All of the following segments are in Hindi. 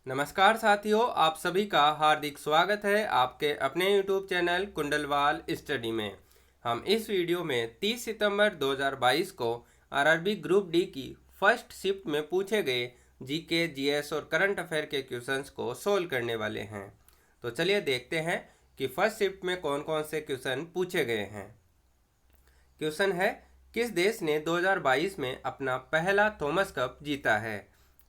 नमस्कार साथियों, आप सभी का हार्दिक स्वागत है आपके अपने YouTube चैनल कुंडलवाल स्टडी में। हम इस वीडियो में 30 सितंबर 2022 को आरआरबी ग्रुप डी की फर्स्ट शिफ्ट में पूछे गए जीके, जीएस और करंट अफेयर के क्वेश्चंस को सोल्व करने वाले हैं। तो चलिए देखते हैं कि फर्स्ट शिफ्ट में कौन कौन से क्वेश्चन पूछे गए हैं। क्वेश्चन है, किस देश ने 2022 में अपना पहला थॉमस कप जीता है?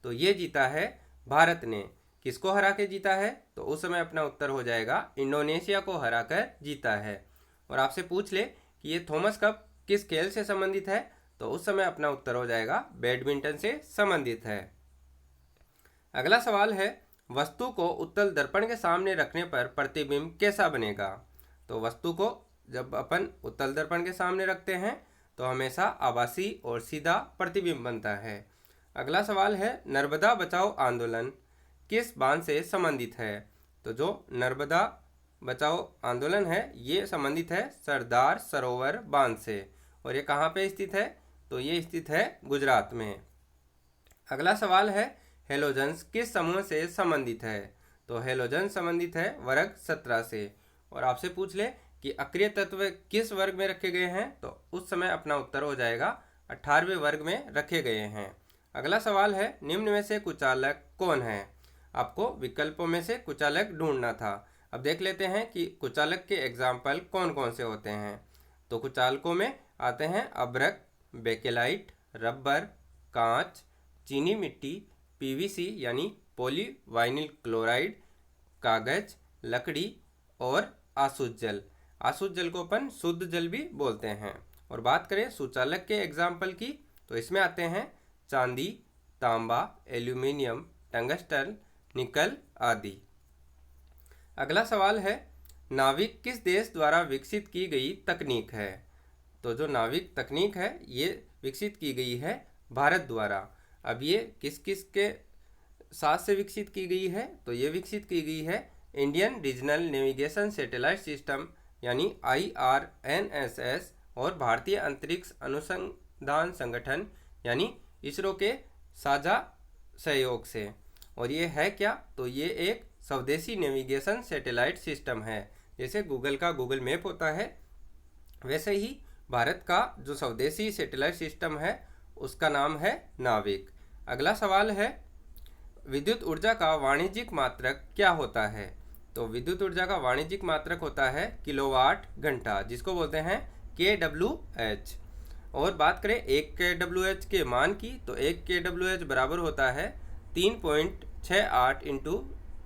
तो ये जीता है भारत ने। किसको हरा के जीता है? तो उस समय अपना उत्तर हो जाएगा इंडोनेशिया को हराकर जीता है। और आपसे पूछ ले कि ये थॉमस कप किस खेल से संबंधित है? तो उस समय अपना उत्तर हो जाएगा बैडमिंटन से संबंधित है। अगला सवाल है, वस्तु को उत्तल दर्पण के सामने रखने पर प्रतिबिंब कैसा बनेगा? तो वस्तु को जब अपन उत्तल दर्पण के सामने रखते हैं तो हमेशा आभासी और सीधा प्रतिबिंब बनता है। अगला सवाल है, नर्मदा बचाओ आंदोलन किस बांध से संबंधित है? तो जो नर्मदा बचाओ आंदोलन है ये संबंधित है सरदार सरोवर बांध से। और ये कहाँ पे स्थित है? तो ये स्थित है गुजरात में। अगला सवाल है, हेलोजन्स किस समूह से संबंधित है? तो हेलोजन संबंधित है वर्ग 17 से। और आपसे पूछ ले कि अक्रिय तत्व किस वर्ग में रखे गए हैं? तो उस समय अपना उत्तर हो जाएगा 18वें वर्ग में रखे गए हैं। अगला सवाल है, निम्न में से कुचालक कौन है? आपको विकल्पों में से कुचालक ढूंढना था। अब देख लेते हैं कि कुचालक के एग्जाम्पल कौन कौन से होते हैं। तो कुचालकों में आते हैं अभ्रक, बेकेलाइट, रबर, कांच, चीनी मिट्टी, पीवीसी यानी पॉलीवाइनिल क्लोराइड, कागज, लकड़ी और आसुत जल। आसुत जल को अपन शुद्ध जल भी बोलते हैं। और बात करें सुचालक के एग्जाम्पल की तो इसमें आते हैं चांदी, तांबा, एल्यूमिनियम, टंगस्टन, निकल आदि। अगला सवाल है, नाविक किस देश द्वारा विकसित की गई तकनीक है? तो जो नाविक तकनीक है ये विकसित की गई है भारत द्वारा। अब ये किस किस के साथ से विकसित की गई है? तो ये विकसित की गई है Indian regional navigation satellite system यानी IRNSS और भारतीय अंतरिक्ष अनुसंधान संगठन यानी इसरो के साझा सहयोग से। और ये है क्या? तो ये एक स्वदेशी नेविगेशन सैटेलाइट सिस्टम है। जैसे गूगल का गूगल मैप होता है वैसे ही भारत का जो स्वदेशी सैटेलाइट सिस्टम है उसका नाम है नाविक। अगला सवाल है, विद्युत ऊर्जा का वाणिज्यिक मात्रक क्या होता है? तो विद्युत ऊर्जा का वाणिज्यिक मात्रक होता है किलोवाट घंटा, जिसको बोलते हैं kWh। और बात करें 1 kWh के मान की तो 1 kWh बराबर होता है 3.68 इंटू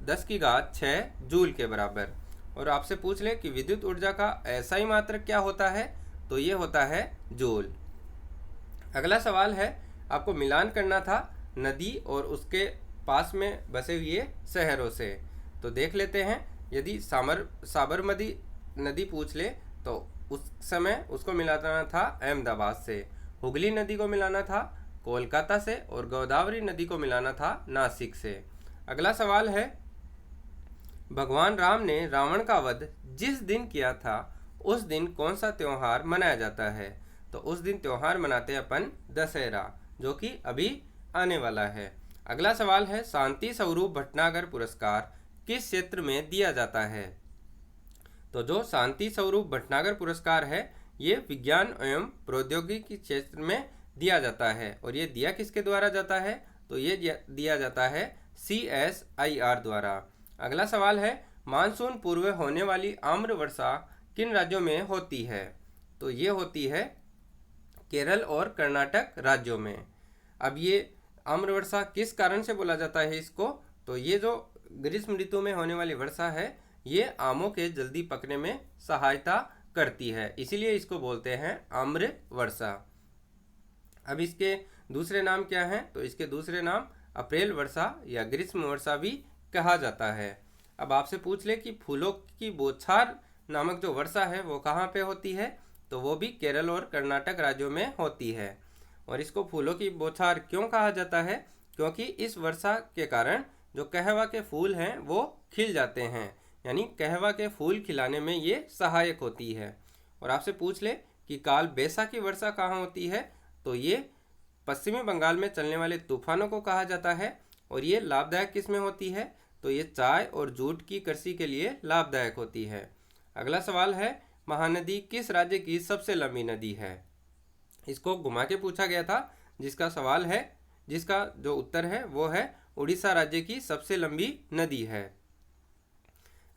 10⁶ जूल के बराबर। और आपसे पूछ ले कि विद्युत ऊर्जा का SI मात्रक क्या होता है? तो ये होता है जूल। अगला सवाल है, आपको मिलान करना था नदी और उसके पास में बसे हुए शहरों से। तो देख लेते हैं, यदि साबरमती नदी पूछ ले तो उस समय उसको मिलाना था अहमदाबाद से, हुगली नदी को मिलाना था कोलकाता से और गोदावरी नदी को मिलाना था नासिक से। अगला सवाल है, भगवान राम ने रावण का वध जिस दिन किया था उस दिन कौन सा त्योहार मनाया जाता है? तो उस दिन त्योहार मनाते हैं अपन दशहरा, जो कि अभी आने वाला है। अगला सवाल है, शांति स्वरूप भटनागर पुरस्कार किस क्षेत्र में दिया जाता है? तो जो शांति स्वरूप भटनागर पुरस्कार है ये विज्ञान एवं प्रौद्योगिकी क्षेत्र में दिया जाता है। और ये दिया किसके द्वारा जाता है? तो ये दिया जाता है CSIR द्वारा। अगला सवाल है, मानसून पूर्व होने वाली आम्र वर्षा किन राज्यों में होती है? तो ये होती है केरल और कर्नाटक राज्यों में। अब ये आम्र वर्षा किस कारण से बोला जाता है इसको? तो ये जो ग्रीष्म ऋतु में होने वाली वर्षा है ये आमों के जल्दी पकने में सहायता करती है, इसीलिए इसको बोलते हैं आम्र वर्षा। अब इसके दूसरे नाम क्या हैं? तो इसके दूसरे नाम अप्रैल वर्षा या ग्रीष्म वर्षा भी कहा जाता है। अब आपसे पूछ ले कि फूलों की बौछार नामक जो वर्षा है वो कहाँ पे होती है? तो वो भी केरल और कर्नाटक राज्यों में होती है। और इसको फूलों की बौछार क्यों कहा जाता है? क्योंकि इस वर्षा के कारण जो कहवा के फूल हैं वो खिल जाते हैं, यानी कहवा के फूल खिलाने में ये सहायक होती है। और आपसे पूछ ले कि काल बैसाखी वर्षा कहाँ होती है? तो ये पश्चिमी बंगाल में चलने वाले तूफानों को कहा जाता है और ये लाभदायक किस में होती है? तो ये चाय और जूट की कृषि के लिए लाभदायक होती है। अगला सवाल है, महानदी किस राज्य की सबसे लंबी नदी है? इसको घुमा के पूछा गया था, जिसका जो उत्तर है वो है उड़ीसा राज्य की सबसे लंबी नदी है।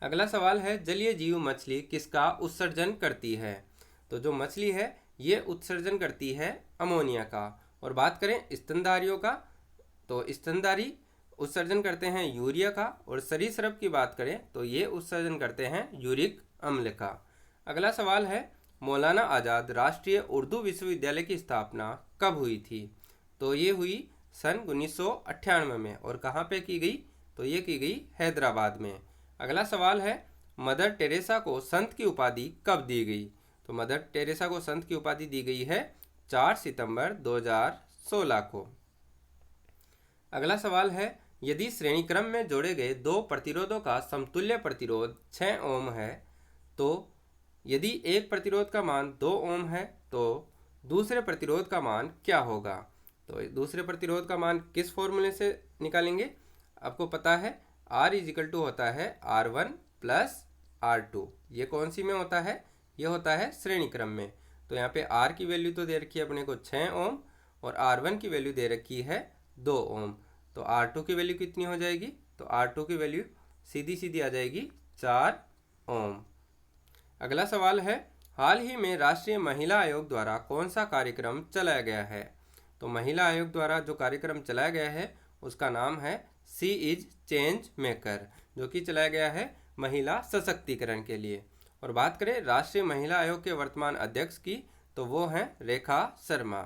अगला सवाल है, जलीय जीव मछली किसका उत्सर्जन करती है? तो जो मछली है ये उत्सर्जन करती है अमोनिया का। और बात करें स्तनधारियों का, तो स्तनधारी उत्सर्जन करते हैं यूरिया का। और सरीसृप की बात करें तो ये उत्सर्जन करते हैं यूरिक अम्ल का। अगला सवाल है, मौलाना आज़ाद राष्ट्रीय उर्दू विश्वविद्यालय की स्थापना कब हुई थी? तो ये हुई सन 1998 में। और कहाँ पे की गई? तो ये की गई हैदराबाद में। अगला सवाल है, मदर टेरेसा को संत की उपाधि कब दी गई? तो मदर टेरेसा को संत की उपाधि दी गई है 4 सितंबर 2016 को। अगला सवाल है, यदि श्रेणी क्रम में जोड़े गए दो प्रतिरोधों का समतुल्य प्रतिरोध 6 ओम है, तो यदि एक प्रतिरोध का मान 2 ओम है तो दूसरे प्रतिरोध का मान क्या होगा? तो दूसरे प्रतिरोध का मान किस फॉर्मूले से निकालेंगे? आपको पता है R इजिकल टू होता है R1 प्लस R2। ये कौन सी में होता है? ये होता है श्रेणी क्रम में। तो यहाँ पे R की वैल्यू तो दे रखी है अपने को 6 ओम और R1 की वैल्यू दे रखी है 2 ओम। तो R2 की वैल्यू कितनी हो जाएगी? तो R2 की वैल्यू सीधी सीधी आ जाएगी 4 ओम। अगला सवाल है, हाल ही में राष्ट्रीय महिला आयोग द्वारा कौन सा कार्यक्रम चलाया गया है? तो महिला आयोग द्वारा जो कार्यक्रम चलाया गया है उसका नाम है सी इज चेंज मेकर, जो कि चलाया गया है महिला सशक्तिकरण के लिए। और बात करें राष्ट्रीय महिला आयोग के वर्तमान अध्यक्ष की, तो वो हैं रेखा शर्मा।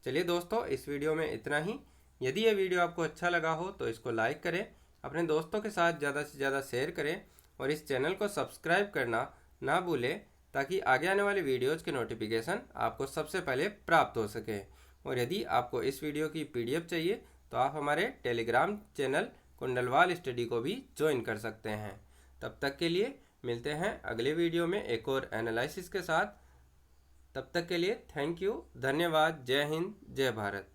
चलिए दोस्तों, इस वीडियो में इतना ही। यदि ये वीडियो आपको अच्छा लगा हो तो इसको लाइक करें, अपने दोस्तों के साथ ज़्यादा से ज़्यादा शेयर करें और इस चैनल को सब्सक्राइब करना ना भूलें, ताकि आगे आने वाले वीडियोज़ के नोटिफिकेशन आपको सबसे पहले प्राप्त हो सके। और यदि आपको इस वीडियो की PDF चाहिए तो आप हमारे टेलीग्राम चैनल कुंडलवाल स्टडी को भी ज्वाइन कर सकते हैं। तब तक के लिए मिलते हैं अगले वीडियो में एक और एनालिसिस के साथ। तब तक के लिए थैंक यू, धन्यवाद, जय हिंद, जय भारत।